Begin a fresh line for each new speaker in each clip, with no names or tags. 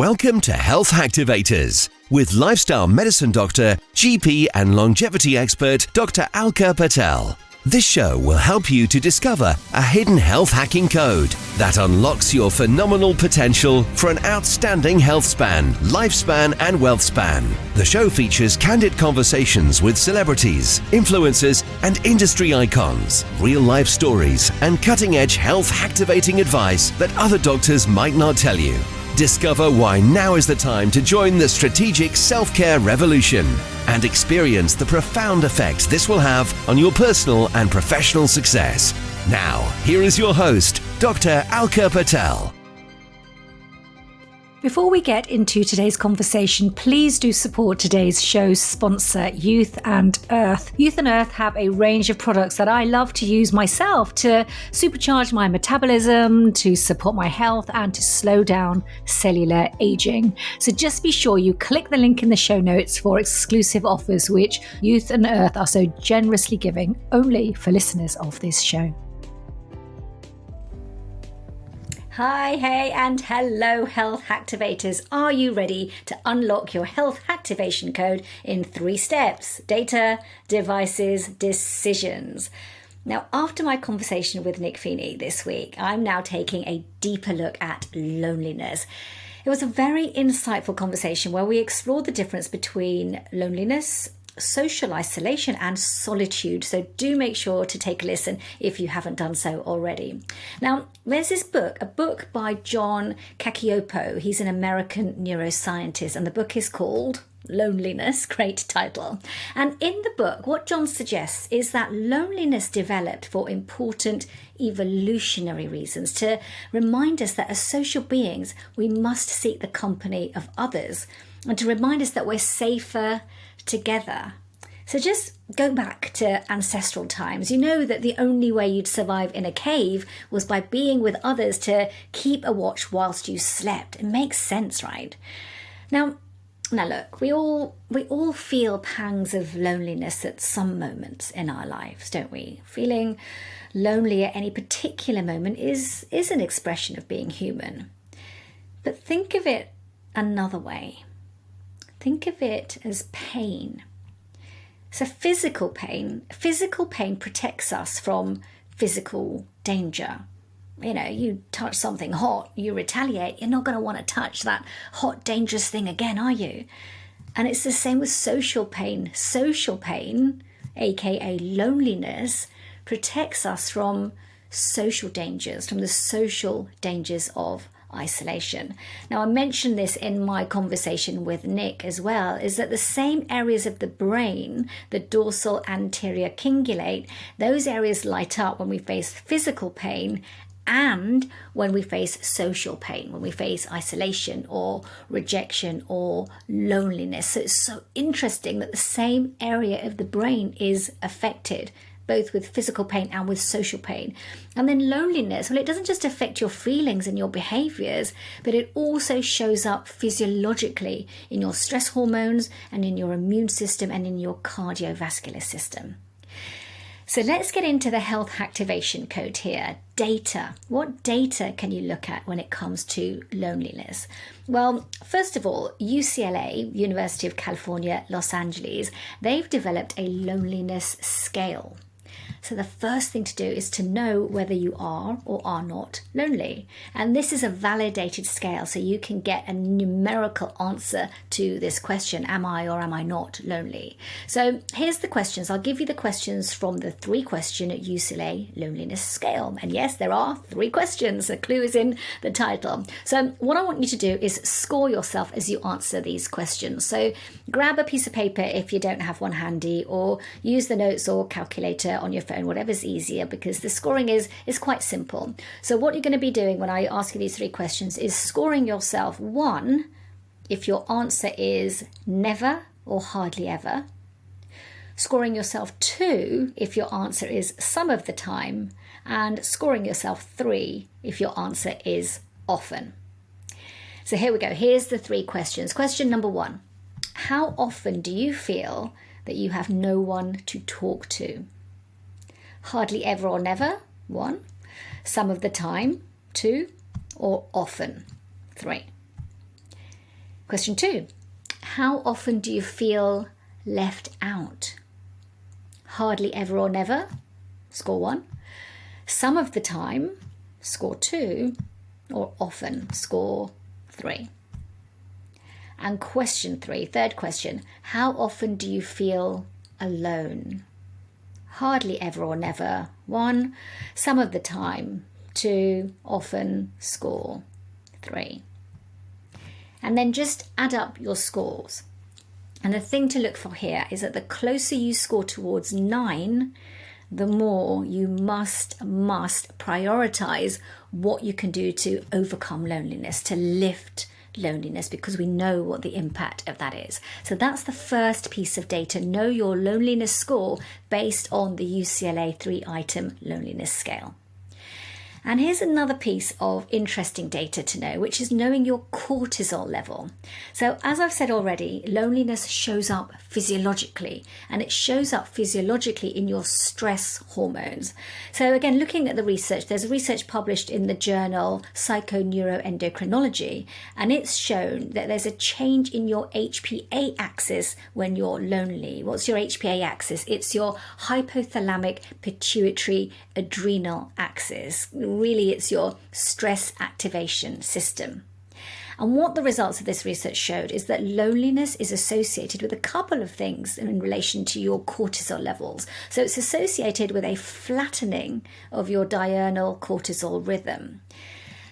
Welcome to Health Hacktivators with lifestyle medicine doctor, GP and longevity expert Dr. Alka Patel. This show will help you to discover a hidden health hacking code that unlocks your phenomenal potential for an outstanding health span, lifespan and wealthspan. The show features candid conversations with celebrities, influencers and industry icons, real-life stories and cutting-edge health-activating advice that other doctors might not tell you. Discover why now is the time to join the strategic self-care revolution and experience the profound effect this will have on your personal and professional success. Now, here is your host, Dr. Alka Patel.
Before we get into today's conversation, please do support today's show's sponsor, Youth and Earth. Youth and Earth have a range of products that I love to use myself to supercharge my metabolism, to support my health, and to slow down cellular aging. So just be sure you click the link in the show notes for exclusive offers, which Youth and Earth are so generously giving only for listeners of this show. Hi, hey, and hello, Health Hacktivators. Are you ready to unlock your health activation code in 3 steps? Data, devices, decisions. Now, after my conversation with Nick Feeney this week, I'm now taking a deeper look at loneliness. It was a very insightful conversation where we explored the difference between loneliness, social isolation and solitude. So do make sure to take a listen if you haven't done so already. Now, there's this book, a book by John Cacioppo. He's an American neuroscientist, and the book is called Loneliness, great title. And in the book, what John suggests is that loneliness developed for important evolutionary reasons, to remind us that as social beings, we must seek the company of others, and to remind us that we're safer together. So just go back to ancestral times. You know that the only way you'd survive in a cave was by being with others to keep a watch whilst you slept. It makes sense, right? Now look, we all feel pangs of loneliness at some moments in our lives, don't we? Feeling lonely at any particular moment is an expression of being human. But think of it another way. Think of it as pain. So physical pain protects us from physical danger. You know, you touch something hot, you retaliate, you're not going to want to touch that hot, dangerous thing again, are you? And it's the same with social pain. Social pain, aka loneliness, protects us from social dangers, from the social dangers of isolation. Now, I mentioned this in my conversation with Nick as well, is that the same areas of the brain, the dorsal anterior cingulate, those areas light up when we face physical pain and when we face social pain, when we face isolation or rejection or loneliness. So it's so interesting that the same area of the brain is affected, both with physical pain and with social pain. And then loneliness, well, it doesn't just affect your feelings and your behaviors, but it also shows up physiologically in your stress hormones and in your immune system and in your cardiovascular system. So let's get into the health activation code here. Data. What data can you look at when it comes to loneliness? Well, first of all, UCLA, University of California, Los Angeles, they've developed a loneliness scale. So the first thing to do is to know whether you are or are not lonely. And this is a validated scale, so you can get a numerical answer to this question, am I or am I not lonely? So here's the questions. I'll give you the questions from the 3-question UCLA loneliness scale. And yes, there are 3 questions. The clue is in the title. So what I want you to do is score yourself as you answer these questions. So grab a piece of paper if you don't have one handy, or use the notes or calculator on your phone, whatever's easier, because the scoring is quite simple. So what you're going to be doing when I ask you these 3 questions is scoring yourself 1 if your answer is never or hardly ever, scoring yourself 2 if your answer is some of the time, and scoring yourself 3 if your answer is often. So here we go. Here's the 3 questions. Question number 1. How often do you feel that you have no one to talk to? Hardly ever or never, 1. Some of the time, 2. Or often, 3. Question 2. How often do you feel left out? Hardly ever or never, score 1. Some of the time, score 2. Or often, score 3. And question 3, third question. How often do you feel alone? Hardly ever or never, 1. Some of the time, 2. Often, score 3. And then just add up your scores. And the thing to look for here is that the closer you score towards 9, the more you must prioritize what you can do to overcome loneliness, to lift loneliness, because we know what the impact of that is. So that's the first piece of data. Know your loneliness score based on the UCLA 3-item loneliness scale. And here's another piece of interesting data to know, which is knowing your cortisol level. So as I've said already, loneliness shows up physiologically, and it shows up physiologically in your stress hormones. So again, looking at the research, there's research published in the journal Psychoneuroendocrinology, and it's shown that there's a change in your HPA axis when you're lonely. What's your HPA axis? It's your hypothalamic pituitary adrenal axis. Really, it's your stress activation system. And what the results of this research showed is that loneliness is associated with a couple of things in relation to your cortisol levels. So it's associated with a flattening of your diurnal cortisol rhythm.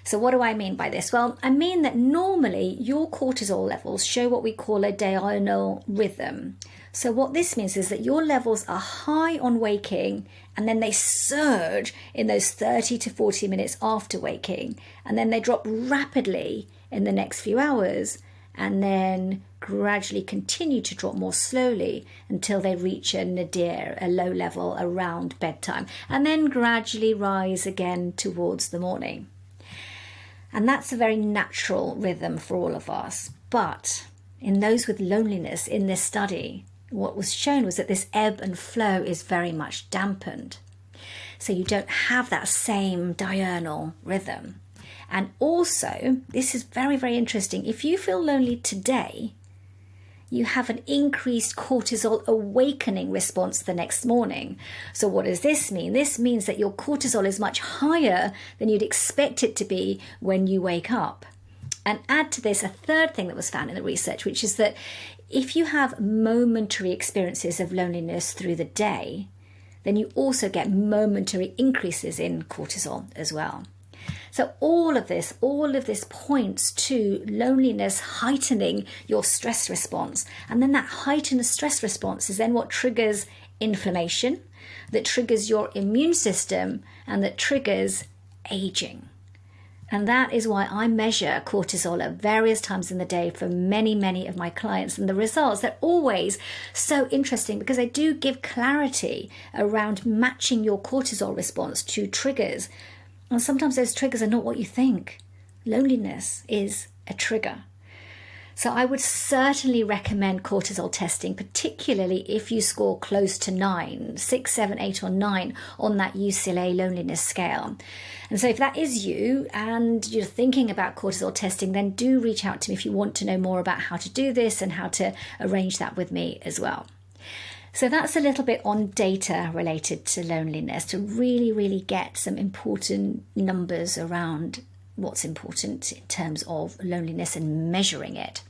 So what do I mean by this? Well, I mean that normally your cortisol levels show what we call a diurnal rhythm. So what this means is that your levels are high on waking, and then they surge in those 30 to 40 minutes after waking, and then they drop rapidly in the next few hours, and then gradually continue to drop more slowly until they reach a nadir, a low level around bedtime, and then gradually rise again towards the morning. And that's a very natural rhythm for all of us. But in those with loneliness in this study, what was shown was that this ebb and flow is very much dampened. So you don't have that same diurnal rhythm. And also, this is very, very interesting. If you feel lonely today, you have an increased cortisol awakening response the next morning. So what does this mean? This means that your cortisol is much higher than you'd expect it to be when you wake up. And add to this a third thing that was found in the research, which is that if you have momentary experiences of loneliness through the day, then you also get momentary increases in cortisol as well. So all of this points to loneliness heightening your stress response. And then that heightened stress response is then what triggers inflammation, that triggers your immune system, and that triggers aging. And that is why I measure cortisol at various times in the day for many, many of my clients. And the results, they're always so interesting because they do give clarity around matching your cortisol response to triggers. And sometimes those triggers are not what you think. Loneliness is a trigger. So I would certainly recommend cortisol testing, particularly if you score close to 9, 6, 7, 8 or 9 on that UCLA loneliness scale. And so if that is you and you're thinking about cortisol testing, then do reach out to me if you want to know more about how to do this and how to arrange that with me as well. So that's a little bit on data related to loneliness to really, really get some important numbers around what's important in terms of loneliness and measuring it.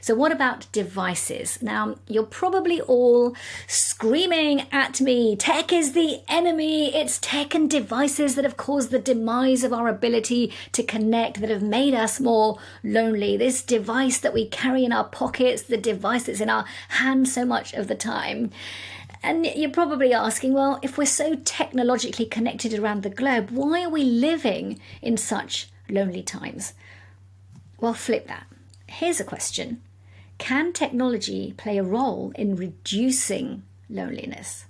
So what about devices? Now, you're probably all screaming at me, tech is the enemy. It's tech and devices that have caused the demise of our ability to connect, that have made us more lonely. This device that we carry in our pockets, the device that's in our hands so much of the time. And you're probably asking, well, if we're so technologically connected around the globe, why are we living in such lonely times? Well, flip that. Here's a question. Can technology play a role in reducing loneliness?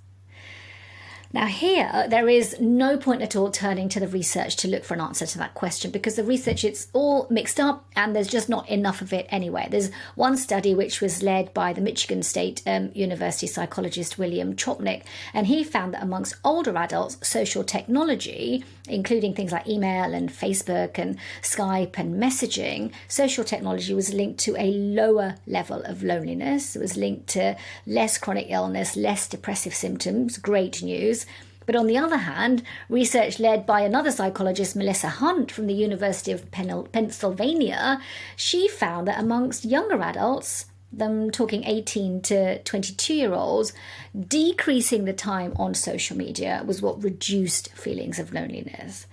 Now here, there is no point at all turning to the research to look for an answer to that question, because the research, it's all mixed up and there's just not enough of it anyway. There's one study which was led by the Michigan State University psychologist William Chopnick, and he found that amongst older adults, social technology, including things like email and Facebook and Skype and messaging, social technology was linked to a lower level of loneliness. It was linked to less chronic illness, less depressive symptoms. Great news. But on the other hand, research led by another psychologist, Melissa Hunt from the University of Pennsylvania, she found that amongst younger adults, them talking 18 to 22-year-olds, decreasing the time on social media was what reduced feelings of loneliness.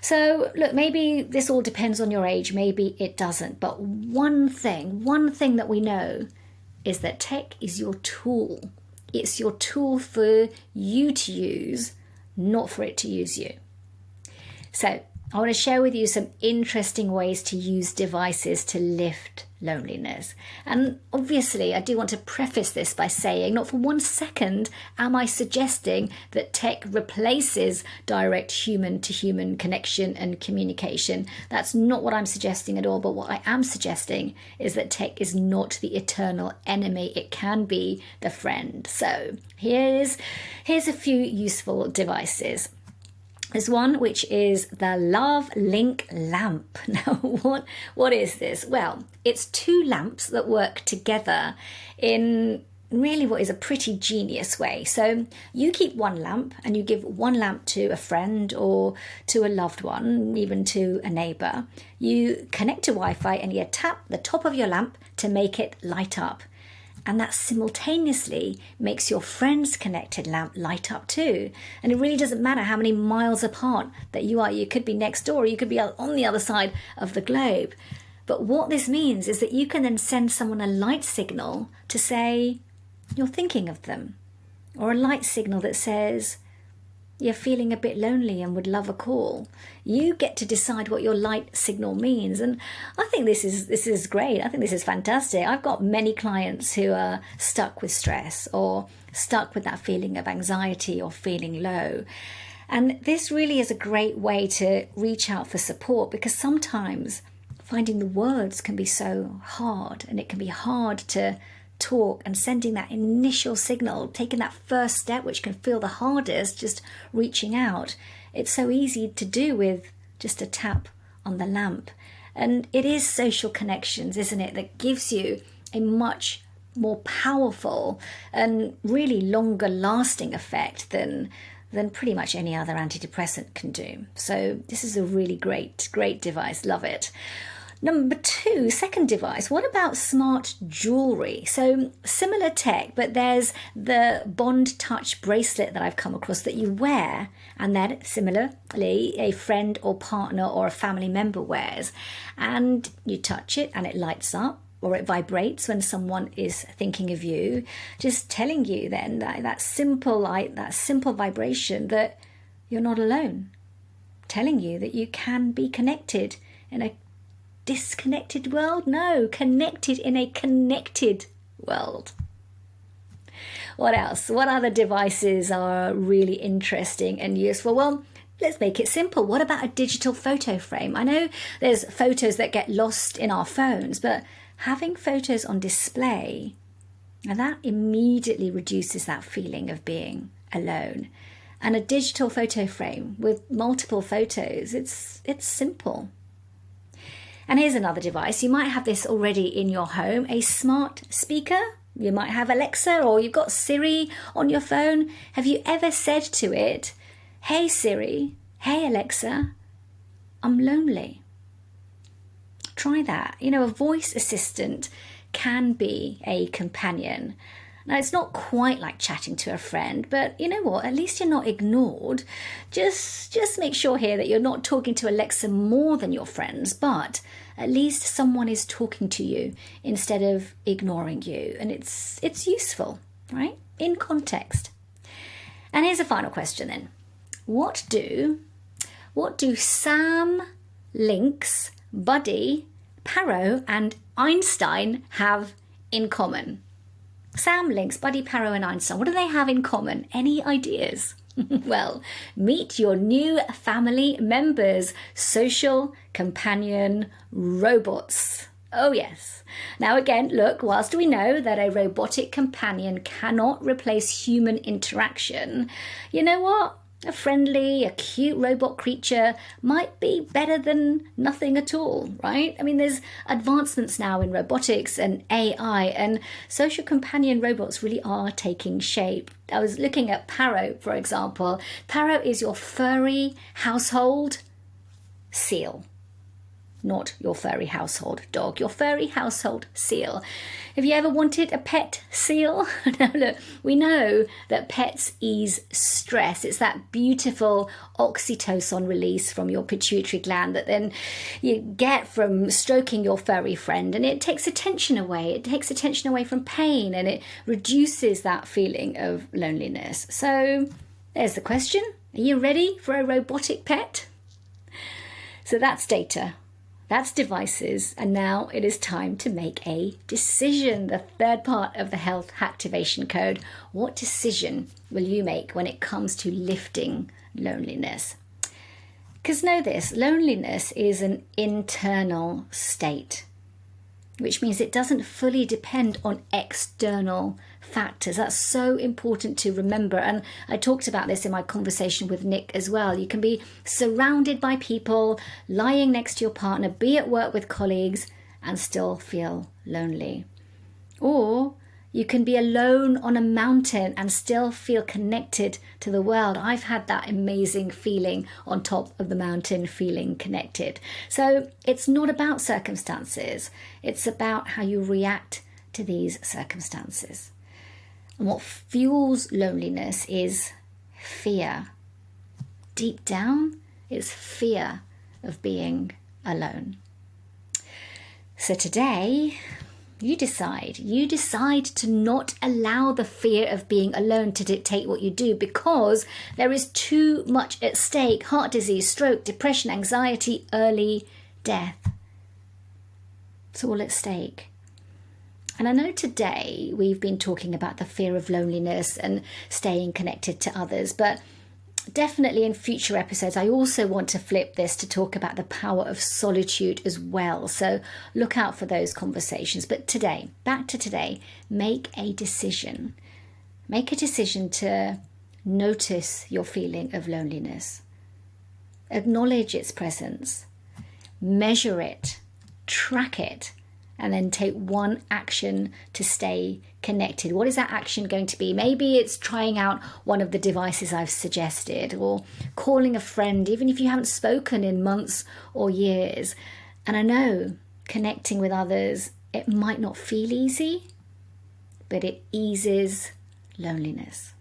So look, maybe this all depends on your age, maybe it doesn't. But one thing that we know is that tech is your tool. It's your tool for you to use, not for it to use you. So I want to share with you some interesting ways to use devices to lift loneliness. And obviously, I do want to preface this by saying, not for 1 second am I suggesting that tech replaces direct human-to-human connection and communication. That's not what I'm suggesting at all. But what I am suggesting is that tech is not the eternal enemy. It can be the friend. So here's a few useful devices. There's one which is the Love Link lamp. Now, what is this? Well, it's two lamps that work together in really what is a pretty genius way. So you keep one lamp and you give one lamp to a friend or to a loved one, even to a neighbour. You connect to Wi-Fi and you tap the top of your lamp to make it light up. And that simultaneously makes your friend's connected lamp light up too. And it really doesn't matter how many miles apart that you are. You could be next door, or you could be on the other side of the globe. But what this means is that you can then send someone a light signal to say you're thinking of them, or a light signal that says you're feeling a bit lonely and would love a call. You get to decide what your light signal means. And I think this is great. I think this is fantastic. I've got many clients who are stuck with stress or stuck with that feeling of anxiety or feeling low. And this really is a great way to reach out for support, because sometimes finding the words can be so hard, and it can be hard to talk, and sending that initial signal, taking that first step, which can feel the hardest, just reaching out. It's so easy to do with just a tap on the lamp. And it is social connections, isn't it, that gives you a much more powerful and really longer lasting effect than pretty much any other antidepressant can do. So this is a really great device. Love it. Number two, second device, what about smart jewelry? So similar tech, but there's the Bond Touch bracelet that I've come across that you wear, and then similarly a friend or partner or a family member wears, and you touch it and it lights up, or it vibrates when someone is thinking of you, just telling you then that simple light, that simple vibration, that you're not alone, telling you that you can be connected in a disconnected world? No, connected in a connected world. What else? What other devices are really interesting and useful? Well, let's make it simple. What about a digital photo frame? I know there's photos that get lost in our phones, but having photos on display, now that immediately reduces that feeling of being alone. And a digital photo frame with multiple photos, it's simple. And here's another device. You might have this already in your home, a smart speaker. You might have Alexa, or you've got Siri on your phone. Have you ever said to it, "Hey Siri, hey Alexa, I'm lonely"? Try that. You know, a voice assistant can be a companion. Now, it's not quite like chatting to a friend, but you know what? At least you're not ignored. Just make sure here that you're not talking to Alexa more than your friends, but at least someone is talking to you instead of ignoring you. And it's useful, right? In context. And here's a final question then. What do Sam, Lynx, Buddy, Paro, and Einstein have in common? Sam, Lynx, Buddy, Paro, and Einstein. What do they have in common? Any ideas? Well, meet your new family members, social companion robots. Oh yes. Now again, look, whilst we know that a robotic companion cannot replace human interaction, you know what? A friendly, a cute robot creature might be better than nothing at all, right? I mean, there's advancements now in robotics and AI, and social companion robots really are taking shape. I was looking at Paro, for example. Paro is your furry household seal. Not your furry household dog, your furry household seal. Have you ever wanted a pet seal? Now look, we know that pets ease stress. It's that beautiful oxytocin release from your pituitary gland that then you get from stroking your furry friend, and it takes attention away. It takes attention away from pain, and it reduces that feeling of loneliness. So there's the question. Are you ready for a robotic pet? So that's data. That's devices, and now it is time to make a decision. The third part of the Health Activation Code. What decision will you make when it comes to lifting loneliness? Because know this, loneliness is an internal state, which means it doesn't fully depend on external factors. That's so important to remember. And I talked about this in my conversation with Nick as well. You can be surrounded by people, lying next to your partner, be at work with colleagues, and still feel lonely. Or you can be alone on a mountain and still feel connected to the world. I've had that amazing feeling on top of the mountain, feeling connected. So it's not about circumstances. It's about how you react to these circumstances. And what fuels loneliness is fear. Deep down, it's fear of being alone. So today, you decide to not allow the fear of being alone to dictate what you do, because there is too much at stake: heart disease, stroke, depression, anxiety, early death. It's all at stake. And I know today we've been talking about the fear of loneliness and staying connected to others, but definitely in future episodes, I also want to flip this to talk about the power of solitude as well. So look out for those conversations. But today, back to today, make a decision. Make a decision to notice your feeling of loneliness. Acknowledge its presence. Measure it. Track it. And then take one action to stay connected. What is that action going to be? Maybe it's trying out one of the devices I've suggested, or calling a friend, even if you haven't spoken in months or years. And I know connecting with others, it might not feel easy, but it eases loneliness.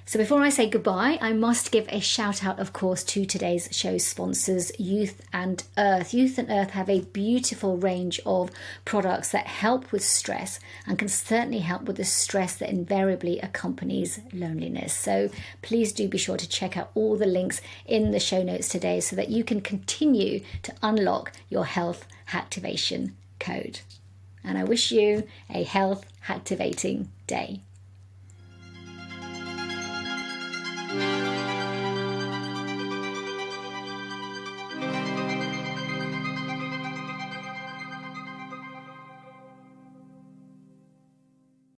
So before I say goodbye, I must give a shout out, of course, to today's show sponsors, Youth and Earth. Youth and Earth have a beautiful range of products that help with stress and can certainly help with the stress that invariably accompanies loneliness. So please do be sure to check out all the links in the show notes today so that you can continue to unlock your health activation code. And I wish you a health activating day.